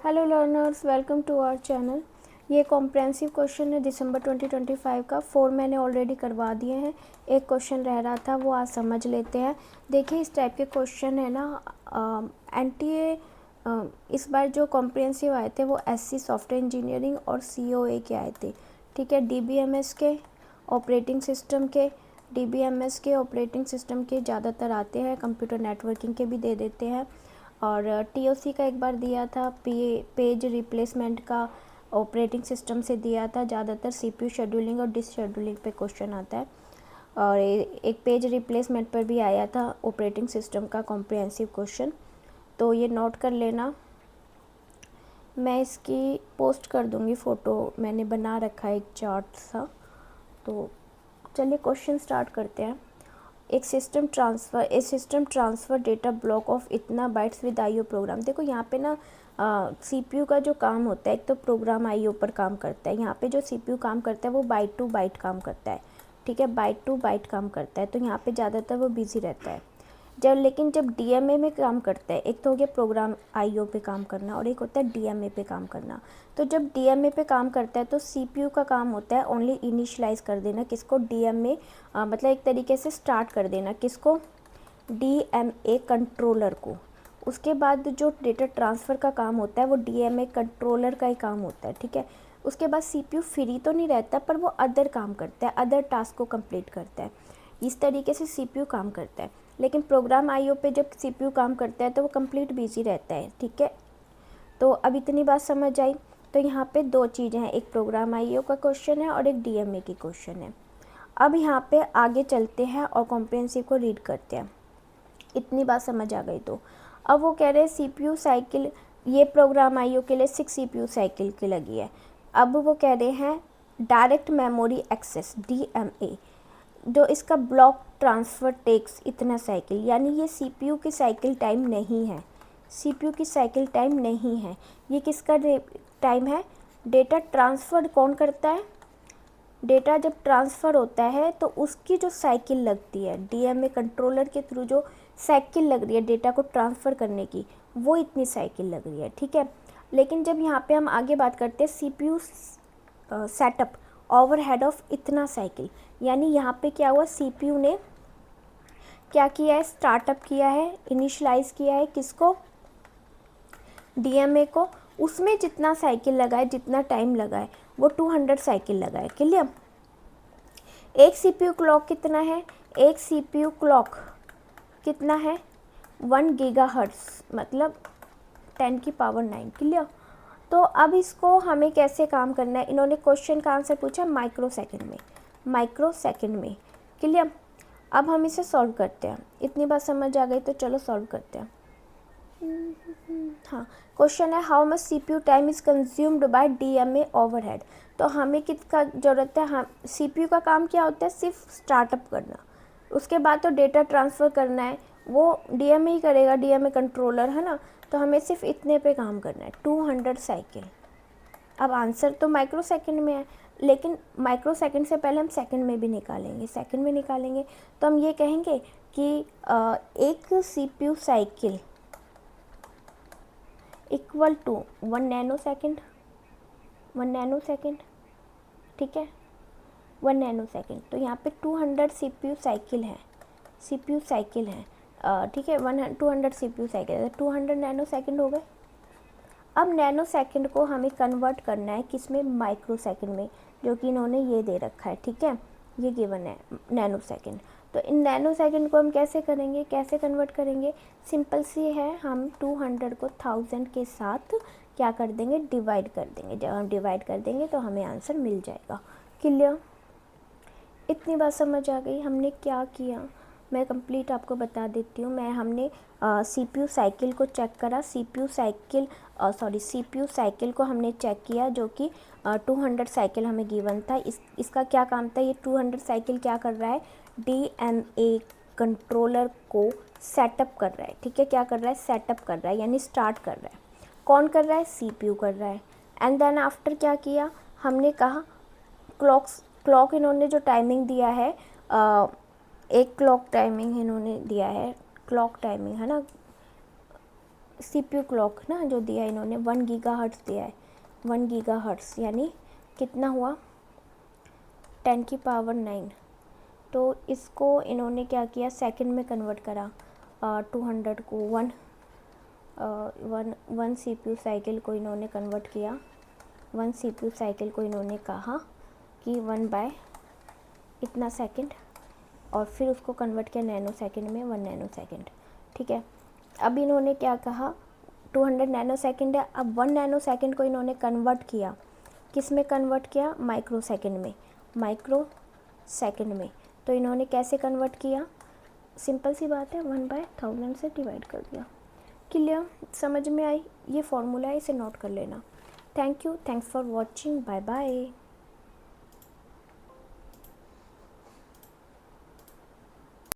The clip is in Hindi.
Hello learners, welcome to our channel. ये कॉम्प्रेहेंसिव क्वेश्चन है दिसंबर 2025 का। 4 मैंने ऑलरेडी करवा दिए हैं, एक क्वेश्चन रह रहा था वो आज समझ लेते हैं। देखिए इस टाइप के क्वेश्चन है ना, एनटीए इस बार जो कॉम्प्रेहेंसिव आए थे वो एससी सॉफ्टवेयर इंजीनियरिंग और सीओए के आए थे। ठीक है, डीबीएमएस के ऑपरेटिंग सिस्टम के डीबीएमएस के ऑपरेटिंग सिस्टम के ज़्यादातर आते हैं, कंप्यूटर नेटवर्किंग के भी दे देते हैं। और टीओसी का एक बार दिया था, पेज रिप्लेसमेंट का ऑपरेटिंग सिस्टम से दिया था। ज़्यादातर सीपीयू शेड्यूलिंग और डिस्क शेड्यूलिंग पे क्वेश्चन आता है। और एक पेज रिप्लेसमेंट पर भी आया था ऑपरेटिंग सिस्टम का कॉम्प्रिहेंसिव क्वेश्चन, तो ये नोट कर लेना। मैं इसकी पोस्ट कर दूँगी फ़ोटो, मैंने बना रखा है एक चार्ट सा। तो चलिए क्वेश्चन स्टार्ट करते हैं। एक system transfer data block of इतना बाइट्स विद आईओ प्रोग्राम। देखो यहाँ पे ना सीपीयू का जो काम होता है, एक तो प्रोग्राम आईओ पर काम करता है। यहाँ पे जो सीपीयू काम करता है वो बाइट टू बाइट काम करता है। ठीक है, बाइट टू बाइट काम करता है, तो यहाँ पे ज़्यादातर वो बिजी रहता है। लेकिन जब डीएमए में काम करता है, एक तो हो गया प्रोग्राम आईओ पे काम करना और एक होता है डीएमए पे काम करना। तो जब डीएमए पे काम करता है तो सीपीयू का काम होता है ओनली इनिशियलाइज कर देना, किसको, डीएमए, मतलब एक तरीके से स्टार्ट कर देना, किसको, डीएमए कंट्रोलर को। उसके बाद जो डेटा ट्रांसफ़र का काम होता है वो डीएमए कंट्रोलर का ही काम होता है। ठीक है, उसके बाद सीपीयू फ्री तो नहीं रहता, पर वो अदर काम करता है, अदर टास्क को कंप्लीट करता है। इस तरीके से सीपीयू काम करता है। लेकिन प्रोग्राम आईओ पे जब सीपीयू काम करता है तो वो कंप्लीट बिजी रहता है। ठीक है, तो अब इतनी बात समझ आई। तो यहाँ पे दो चीज़ें हैं, एक प्रोग्राम आईओ का क्वेश्चन है और एक डीएमए की क्वेश्चन है। अब यहाँ पे आगे चलते हैं और कॉम्प्रिहेंसिव को रीड करते हैं। इतनी बात समझ आ गई तो अब वो कह रहे हैं सीपीयू साइकिल, ये प्रोग्राम आईओ के लिए 6 सीपीयू साइकिल की लगी है। अब वो कह रहे हैं डायरेक्ट मेमोरी एक्सेस डीएमए, जो इसका ब्लॉक ट्रांसफ़र टेक्स इतना साइकिल, यानी ये सीपीयू की साइकिल टाइम नहीं है, सीपीयू की साइकिल टाइम नहीं है। ये किसका टाइम है? डेटा ट्रांसफ़र कौन करता है? डेटा जब ट्रांसफ़र होता है तो उसकी जो साइकिल लगती है, डीएमए कंट्रोलर के थ्रू जो साइकिल लग रही है डेटा को ट्रांसफ़र करने की, वो इतनी साइकिल लग रही है। ठीक है, लेकिन जब यहाँ पे हम आगे बात करते हैं सीपीयू सेटअप ओवरहेड ऑफ इतना साइकिल, यानी यहाँ पे क्या हुआ, सीपीयू ने क्या किया है, स्टार्टअप किया है, इनिशियलाइज़ किया है, किसको, डीएमए को। उसमें जितना साइकिल लगा है, जितना टाइम लगा है, वो 200 साइकिल लगा है। क्लियर? एक सीपीयू क्लॉक कितना है? एक सीपीयू क्लॉक कितना है? 1 गीगाहर्ट्ज़, मतलब 10 की पावर 9। क्लियर? तो अब इसको हमें कैसे काम करना है, इन्होंने क्वेश्चन का आंसर पूछा माइक्रो सेकंड में, माइक्रो सेकंड में। क्लियर? अब हम इसे सॉल्व करते हैं। इतनी बात समझ आ गई तो चलो सॉल्व करते हैं। हाँ, क्वेश्चन है how much CPU time is consumed by DMA overhead. तो हमें किसका ज़रूरत है? हम सीपीयू का काम क्या होता है? सिर्फ स्टार्टअप करना, उसके बाद तो डेटा ट्रांसफ़र करना है, वो डीएमए ही करेगा, डीएमए कंट्रोलर है ना। तो हमें सिर्फ इतने पे काम करना है, 200 साइकिल। अब आंसर तो माइक्रो सेकंड में है, लेकिन माइक्रो सेकंड से पहले हम सेकंड में भी निकालेंगे, सेकंड में निकालेंगे तो हम ये कहेंगे कि एक CPU cycle equal to 1 nano second, 1 nano second. ठीक है, 1 नैनो सेकंड। तो यहाँ पे 200 सीपीयू साइकिल है, सीपीयू साइकिल है। ठीक है, 200 सीपीयू साइकिल है, 200 नैनो सेकंड हो गए। अब नैनो सेकंड को हमें कन्वर्ट करना है किस में? माइक्रो सेकंड में, जो कि इन्होंने ये दे रखा है। ठीक है, ये गिवन है नैनो सेकंड। तो इन नैनो सेकंड को हम कैसे करेंगे, कैसे कन्वर्ट करेंगे? सिंपल सी है, हम 200 को 1000 के साथ क्या कर देंगे? डिवाइड कर देंगे। जब हम डिवाइड कर देंगे तो हमें आंसर मिल जाएगा। क्लियर? इतनी बात समझ आ गई। हमने क्या किया मैं कंप्लीट आपको बता देती हूँ। हमने सीपीयू साइकिल को चेक करा, सीपीयू साइकिल को हमने चेक किया, जो कि 200 साइकिल हमें गिवन था। इसका क्या काम था? ये 200 साइकिल क्या कर रहा है? डीएमए कंट्रोलर को सेटअप कर रहा है। ठीक है, क्या कर रहा है? सेटअप कर रहा है, यानी स्टार्ट कर रहा है। कौन कर रहा है? सीपीयू कर रहा है। एंड देन आफ्टर क्या किया हमने कहा, क्लॉक इन्होंने जो टाइमिंग दिया है, एक क्लॉक टाइमिंग इन्होंने दिया है, क्लॉक टाइमिंग है ना, CPU क्लॉक ना जो दिया है इन्होंने 1 गीगाहर्ट्ज़ दिया है, 1 गीगाहर्ट्ज़ यानी कितना हुआ 10⁹। तो इसको इन्होंने क्या किया सेकंड में कन्वर्ट करा, 200 को 1 CPU साइकिल को इन्होंने कन्वर्ट किया, 1 CPU साइकिल को इन्होंने कहा कि 1 बाय इतना सेकंड, और फिर उसको कन्वर्ट किया नैनो सेकंड में 1 नैनो सेकंड। ठीक है, अब इन्होंने क्या कहा 200 नैनो सेकंड है, अब 1 नैनो सेकंड को इन्होंने कन्वर्ट किया, किस में कन्वर्ट किया, माइक्रो सेकंड में, माइक्रो सेकंड में। तो इन्होंने कैसे कन्वर्ट किया, सिंपल सी बात है 1/1000 से डिवाइड कर दिया। क्लियर, समझ में आई, ये फॉर्मूला है, इसे नोट कर लेना। Thank you, thanks for watching, bye bye.